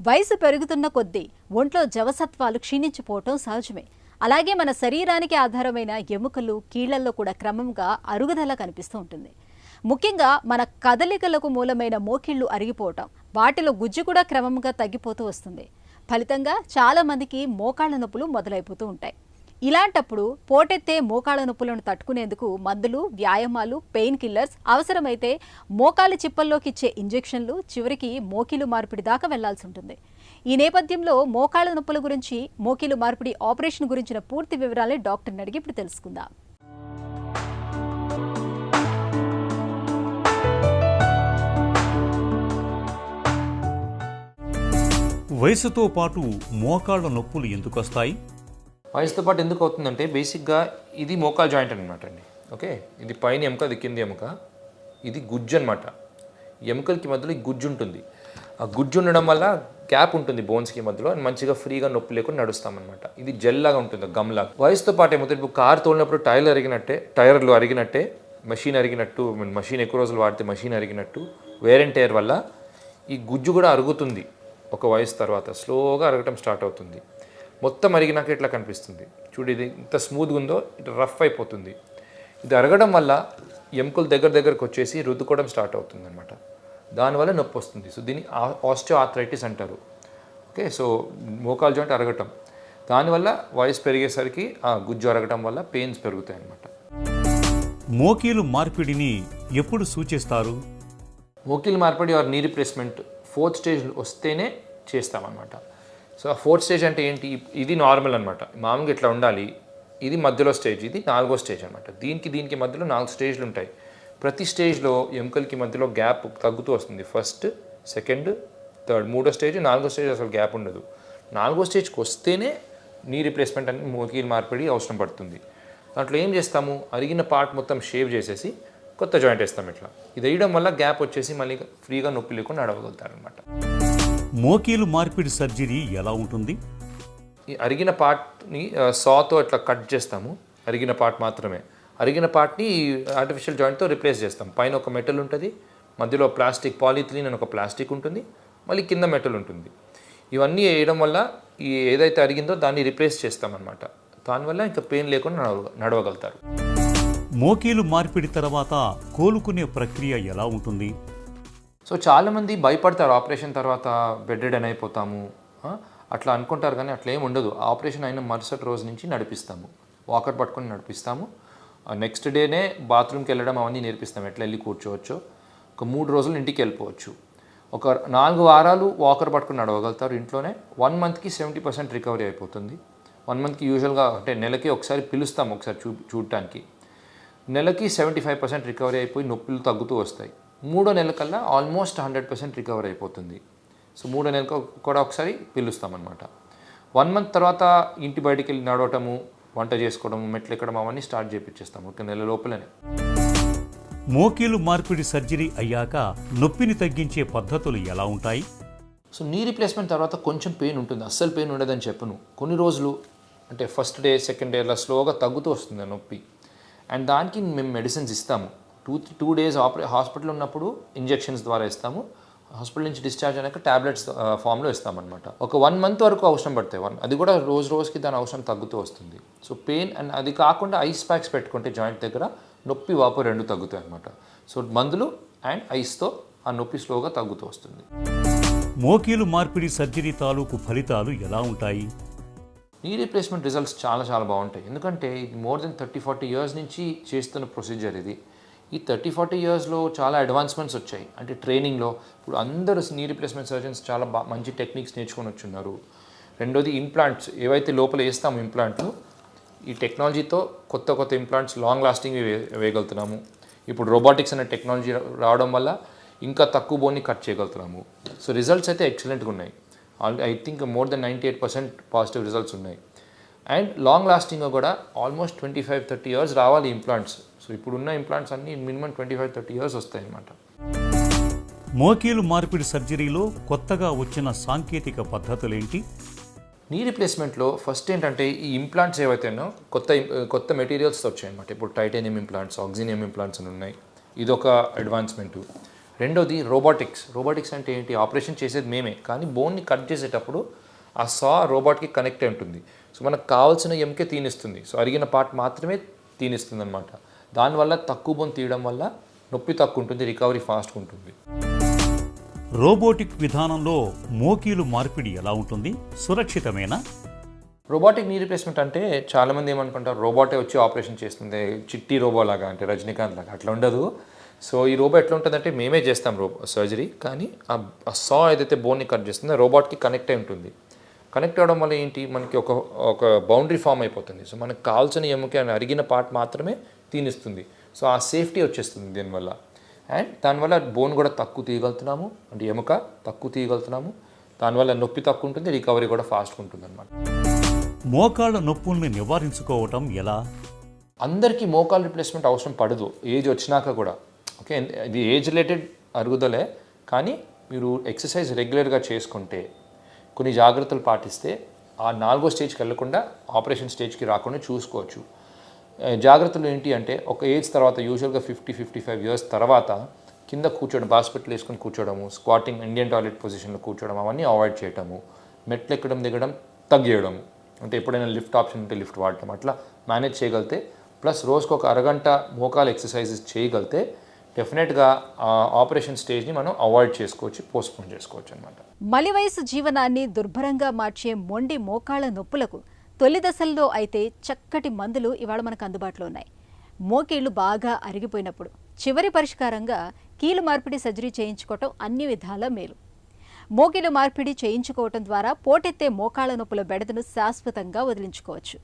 వయసు పెరుగుతున్న కొద్దీ ఒంట్లో జవసత్వాలు క్షీణించిపోవటం సహజమే. అలాగే మన శరీరానికి ఆధారమైన ఎముకలు, కీళ్లలో కూడా క్రమంగా అరుగుదల కనిపిస్తూ ఉంటుంది. ముఖ్యంగా మన కదలికలకు మూలమైన మోకిళ్లు అరిగిపోవటం, వాటిలో గుజ్జు కూడా క్రమంగా తగ్గిపోతూ వస్తుంది. ఫలితంగా చాలా మందికి మోకాళ్ల నొప్పులు మొదలైపోతూ ఉంటాయి. ఇలాంటప్పుడు పోటెత్తే మోకాళ్ల నొప్పులను తట్టుకునేందుకు మందులు, వ్యాయామాలు, పెయిన్ కిల్లర్స్, అవసరమైతే మోకాలి చిప్పల్లోకి ఇచ్చే ఇంజెక్షన్లు, చివరికి మోకీలు మార్పిడి దాకా వెళ్లాల్సి ఉంటుంది. ఈ నేపథ్యంలో మోకాళ్ల నొప్పుల గురించి, మోకీలు మార్పిడి ఆపరేషన్ గురించిన పూర్తి వివరాలే డాక్టర్ని అడిగి ఇప్పుడు తెలుసుకుందాం. వయసుతో పాటు మోకాళ్ల నొప్పులు ఎందుకు వస్తాయి? వయసుతో పాటు ఎందుకు అవుతుందంటే బేసిక్గా ఇది మోకాల్ జాయింట్ అనమాట అండి. ఓకే, ఇది పైన ఎముక, అది కింది ఎముక, ఇది గుజ్జు అనమాట. ఎముకలకి మధ్యలో ఈ గుజ్జు ఉంటుంది. ఆ గుజ్జు ఉండడం వల్ల గ్యాప్ ఉంటుంది బోన్స్కి మధ్యలో, మంచిగా ఫ్రీగా నొప్పి లేకుండా నడుస్తామన్నమాట. ఇది జెల్ లాగా ఉంటుంది, గమ్లాగా. వయసుతో పాటు ఏమవుతుంది, ఇప్పుడు కారు తోలినప్పుడు టైర్లు అరిగినట్టే, మెషిన్ అరిగినట్టు, మెషిన్ ఎక్కువ రోజులు వాడితే మెషిన్ అరిగినట్టు, వేర్ అండ్ టైర్ వల్ల ఈ గుజ్జు కూడా అరుగుతుంది. ఒక వయసు తర్వాత స్లోగా అరగటం స్టార్ట్ అవుతుంది. మొత్తం అరిగినాక ఇట్లా కనిపిస్తుంది. చూడు, ఇది ఇంత స్మూత్గా ఉందో ఇట్లా రఫ్ అయిపోతుంది. ఇది అరగడం వల్ల ఎముకలు దగ్గరకు వచ్చేసి రుద్దుకోవడం స్టార్ట్ అవుతుంది అనమాట. దానివల్ల నొప్పి వస్తుంది. సో దీన్ని ఆస్టియోఆర్థరైటిస్ అంటారు. ఓకే, సో మోకాల్ జాయింట్ అరగటం, దానివల్ల వయసు పెరిగేసరికి ఆ గుజ్జు అరగటం వల్ల పెయిన్స్ పెరుగుతాయి అన్నమాట. మోకీలు మార్పిడిని ఎప్పుడు సూచిస్తారు? మోకీలు మార్పిడి are knee replacement 4th stage వస్తేనే చేస్తామన్నమాట. సో ఆ 4th స్టేజ్ అంటే ఏంటి? ఇది నార్మల్ అనమాట, మామూలుగా ఇట్లా ఉండాలి. ఇది మధ్యలో స్టేజ్, ఇది 4వ స్టేజ్ అనమాట. దీనికి మధ్యలో 4 స్టేజ్లు ఉంటాయి. ప్రతి స్టేజ్లో ఎముకలకి మధ్యలో గ్యాప్ తగ్గుతూ వస్తుంది. 1st, 2nd, 3rd, 3వ స్టేజ్, 4వ స్టేజ్ అసలు గ్యాప్ ఉండదు. 4వ స్టేజ్కి వస్తేనే నీ రిప్లేస్మెంట్ అని మోకీలు మార్పిడి అవసరం పడుతుంది. దాంట్లో ఏం చేస్తాము, అరిగిన పార్ట్ మొత్తం షేవ్ చేసేసి కొత్త జాయింట్ వేస్తాం. ఇట్లా ఇది వేయడం వల్ల గ్యాప్ వచ్చేసి మళ్ళీ ఫ్రీగా నొప్పి లేకుండా నడవగలుగుతారనమాట. మోకీలు మార్పిడి సర్జరీ ఎలా ఉంటుంది? ఈ అరిగిన పార్ట్ని సాతో ఇట్లా కట్ చేస్తాము. అరిగిన పార్ట్ మాత్రమే. అరిగిన పార్ట్ని ఆర్టిఫిషియల్ జాయింట్తో రిప్లేస్ చేస్తాం. పైన ఒక మెటల్ ఉంటుంది, మధ్యలో ప్లాస్టిక్, పాలిథిలిన్ అని ఒక ప్లాస్టిక్ ఉంటుంది, మళ్ళీ కింద మెటల్ ఉంటుంది. ఇవన్నీ వేయడం వల్ల ఈ ఏదైతే అరిగిందో దాన్ని రిప్లేస్ చేస్తామన్నమాట. దానివల్ల ఇంకా పెయిన్ లేకుండా నడవగలుగుతారు. మోకీలు మార్పిడి తర్వాత కోలుకునే ప్రక్రియ ఎలా ఉంటుంది? సో చాలామంది భయపడతారు, ఆపరేషన్ తర్వాత బెడ్ రిడెన్ అయిపోతాము అట్లా అనుకుంటారు. కానీ అట్లా ఏమి ఉండదు. ఆపరేషన్ అయిన మరుసటి రోజు నుంచి నడిపిస్తాము, వాకర్ పట్టుకొని నడిపిస్తాము. నెక్స్ట్ డేనే బాత్రూమ్కి వెళ్ళడం అవన్నీ నేర్పిస్తాము, ఎట్లా వెళ్ళి కూర్చోవచ్చు. ఒక 3 రోజులు ఇంటికి వెళ్ళిపోవచ్చు. ఒక 4 వారాలు వాకర్ పట్టుకొని నడవగలుగుతారు ఇంట్లోనే. 1 మంత్కి 70% రికవరీ అయిపోతుంది. 1 మంత్కి యూజువల్గా అంటే నెలకి ఒకసారి పిలుస్తాము, ఒకసారి చూడటానికి. నెలకి 75% రికవరీ అయిపోయి నొప్పులు తగ్గుతూ వస్తాయి. 3వ నెల కల్లా ఆల్మోస్ట్ 100% రికవర్ అయిపోతుంది. సో 3వ నెలకు కూడా ఒకసారి పిలుస్తామన్నమాట. 1 మంత్ తర్వాత ఇంటి బయటికి వెళ్ళి నడవటము, వంట చేసుకోవడం, మెట్లు ఎక్కడం అవన్నీ స్టార్ట్ చేయించేస్తాము ఒక నెల లోపలనే. మోకీలు మార్పిడి సర్జరీ అయ్యాక నొప్పిని తగ్గించే పద్ధతులు ఎలా ఉంటాయి? సో నీ రిప్లేస్మెంట్ తర్వాత కొంచెం పెయిన్ ఉంటుంది, అస్సలు పెయిన్ ఉండదని చెప్పను. కొన్ని రోజులు అంటే 1st డే 2nd డే అలా స్లోగా తగ్గుతూ వస్తుంది నొప్పి. అండ్ దానికి మేము మెడిసిన్స్ ఇస్తాము. 2 డేస్ హాస్పిటల్ ఉన్నప్పుడు ఇంజెక్షన్స్ ద్వారా ఇస్తాము. హాస్పిటల్ నుంచి డిశ్చార్జ్ అయినాక ట్యాబ్లెట్స్ ఫామ్లో ఇస్తామన్నమాట. ఒక 1 మంత్ వరకు అవసరం పడతాయి. అది కూడా రోజుకి దాని అవసరం తగ్గుతూ వస్తుంది. సో పెయిన్ అండ్ అది కాకుండా ఐస్ ప్యాక్స్ పెట్టుకుంటే జాయింట్ దగ్గర నొప్పి, వాపు 2 తగ్గుతాయి అన్నమాట. సో మందులు అండ్ ఐస్తో ఆ నొప్పి స్లోగా తగ్గుతూ వస్తుంది. మోకీలు మార్పిడి సర్జరీ తాలూకు ఫలితాలు ఎలా ఉంటాయి? నీ రిప్లేస్మెంట్ రిజల్ట్స్ చాలా బాగుంటాయి. ఎందుకంటే ఇది మోర్ దెన్ 30-40 ఇయర్స్ నుంచి చేస్తున్న ప్రొసీజర్ ఇది. ఈ 30-40 ఇయర్స్లో చాలా అడ్వాన్స్మెంట్స్ వచ్చాయి. అంటే ట్రైనింగ్లో ఇప్పుడు అందరూ నీ రిప్లేస్మెంట్ సర్జన్స్ చాలా మంచి టెక్నిక్స్ నేర్చుకొని వచ్చున్నారు. రెండోది ఇంప్లాంట్స్ ఏవైతే లోపల వేస్తాము ఇంప్లాంట్లు, ఈ టెక్నాలజీతో కొత్త ఇంప్లాంట్స్ లాంగ్ లాస్టింగ్ వేయగలుగుతున్నాము. ఇప్పుడు రోబోటిక్స్ అనే టెక్నాలజీ రావడం వల్ల ఇంకా తక్కువ బోన్ని కట్ చేయగలుగుతున్నాము. సో రిజల్ట్స్ అయితే ఎక్సలెంట్గా ఉన్నాయి. I think more than 98% positive results ఉన్నాయి. అండ్ లాంగ్ లాస్టింగ్ కూడా ఆల్మోస్ట్ 25-30 ఇయర్స్ రావాలి ఇంప్లాంట్స్. సో ఇప్పుడున్న ఇంప్లాంట్స్ అన్నీ మినిమం 25-30 ఇయర్స్ వస్తాయి అన్నమాట. మోకీలు మార్పిడి సర్జరీలో కొత్తగా వచ్చిన సాంకేతిక పద్ధతులేంటి? నీ రిప్లేస్మెంట్లో ఫస్ట్ ఏంటంటే ఈ ఇంప్లాంట్స్ ఏవైతేనో కొత్త మెటీరియల్స్తో వచ్చాయన్నమాట. ఇప్పుడు టైటానియం ఇంప్లాంట్స్, ఆక్సినియం ఇంప్లాంట్స్ అని ఉన్నాయి. ఇదొక అడ్వాన్స్మెంటు. రెండోది రోబోటిక్స్ అంటే ఏంటి, ఆపరేషన్ చేసేది మేమే, కానీ బోన్ని కట్ చేసేటప్పుడు ఆ సా రోబోట్కి కనెక్ట్ అయి ఉంటుంది. సో మనకు కావాల్సిన ఎముకే తీనిస్తుంది, సో అరిగిన పార్ట్ మాత్రమే తీనిస్తుంది అనమాట. దానివల్ల తక్కువ బోన్ తీయడం వల్ల నొప్పి తక్కువ ఉంటుంది, రికవరీ ఫాస్ట్గా ఉంటుంది. రోబోటిక్ విధానంలో మోకీలు మార్పిడి ఎలా ఉంటుంది, సురక్షితమేనా? రోబోటిక్ నీ రీప్లేస్మెంట్ అంటే చాలామంది ఏమనుకుంటారు, రోబోటే వచ్చి ఆపరేషన్ చేస్తుంది, చిట్టి రోబో లాగా, అంటే రజనీకాంత్ లాగా. అట్లా ఉండదు. సో ఈ రోబో ఎట్లా ఉంటుందంటే మేమే చేస్తాం సర్జరీ, కానీ ఆ సా ఏదైతే బోన్ని కట్ చేస్తుందో రోబోట్కి కనెక్ట్ అయి ఉంటుంది. కనెక్ట్ అవ్వడం వల్ల ఏంటి, మనకి ఒక బౌండరీ ఫామ్ అయిపోతుంది. సో మనకు కావాల్సిన ఎముక అరిగిన పార్ట్ మాత్రమే తీనిస్తుంది. సో ఆ సేఫ్టీ వచ్చేస్తుంది దీనివల్ల. అండ్ దానివల్ల బోన్ కూడా తక్కువ తీయగలుగుతున్నాము, అంటే ఎముక తక్కువ తీయగలుగుతున్నాము. దానివల్ల నొప్పి తక్కువ ఉంటుంది, రికవరీ కూడా ఫాస్ట్గా ఉంటుంది అనమాట. మోకాళ్ళ నొప్పుల్ని నివారించుకోవటం ఎలా? అందరికీ మోకాల్ రిప్లేస్మెంట్ అవసరం పడదు, ఏజ్ వచ్చినాక కూడా. ఓకే, ఇది ఏజ్ రిలేటెడ్ అరుగుదలే, కానీ మీరు ఎక్సర్సైజ్ రెగ్యులర్గా చేసుకుంటే, కొన్ని జాగ్రత్తలు పాటిస్తే ఆ 4వ స్టేజ్కి వెళ్లకుండా ఆపరేషన్ స్టేజ్కి రాకుండా చూసుకోవచ్చు. జాగ్రత్తలు ఏంటి అంటే, ఒక ఏజ్ తర్వాత యూజువల్గా 50-55 ఇయర్స్ తర్వాత కింద కూర్చోవడం, హాస్పిటల్ వేసుకొని కూర్చోవడము, స్క్వాటింగ్, ఇండియన్ టాయిలెట్ పొజిషన్లో కూర్చోవడం, అవన్నీ అవాయిడ్ చేయటము, మెట్లు ఎక్కడం దిగడం తగ్గియడము, అంటే ఎప్పుడైనా లిఫ్ట్ ఆప్షన్ ఉంటే లిఫ్ట్ వాడటం, అట్లా మేనేజ్ చేయగలిగితే, ప్లస్ రోజుకు ఒక అరగంట మోకాలు ఎక్సర్సైజెస్ చేయగలిగితే డెఫినెట్గా ఆ ఆపరేషన్ స్టేజ్ని మనం అవాయిడ్ చేసుకోవచ్చు, పోస్ట్పోన్ చేసుకోవచ్చు అనమాట. మలి వయసు జీవనాన్ని దుర్భరంగా మార్చే మొండి మోకాళ్ల నొప్పులకు తొలి దశల్లో అయితే చక్కటి మందులు ఇవాళ మనకు అందుబాటులో ఉన్నాయి. మోకీళ్లు బాగా అరిగిపోయినప్పుడు చివరి పరిష్కారంగా కీలు మార్పిడి సర్జరీ చేయించుకోవటం అన్ని విధాల మేలు. మోకీలు మార్పిడి చేయించుకోవటం ద్వారా పోటెత్తే మోకాళ్ల నొప్పుల బెడదను శాశ్వతంగా వదిలించుకోవచ్చు.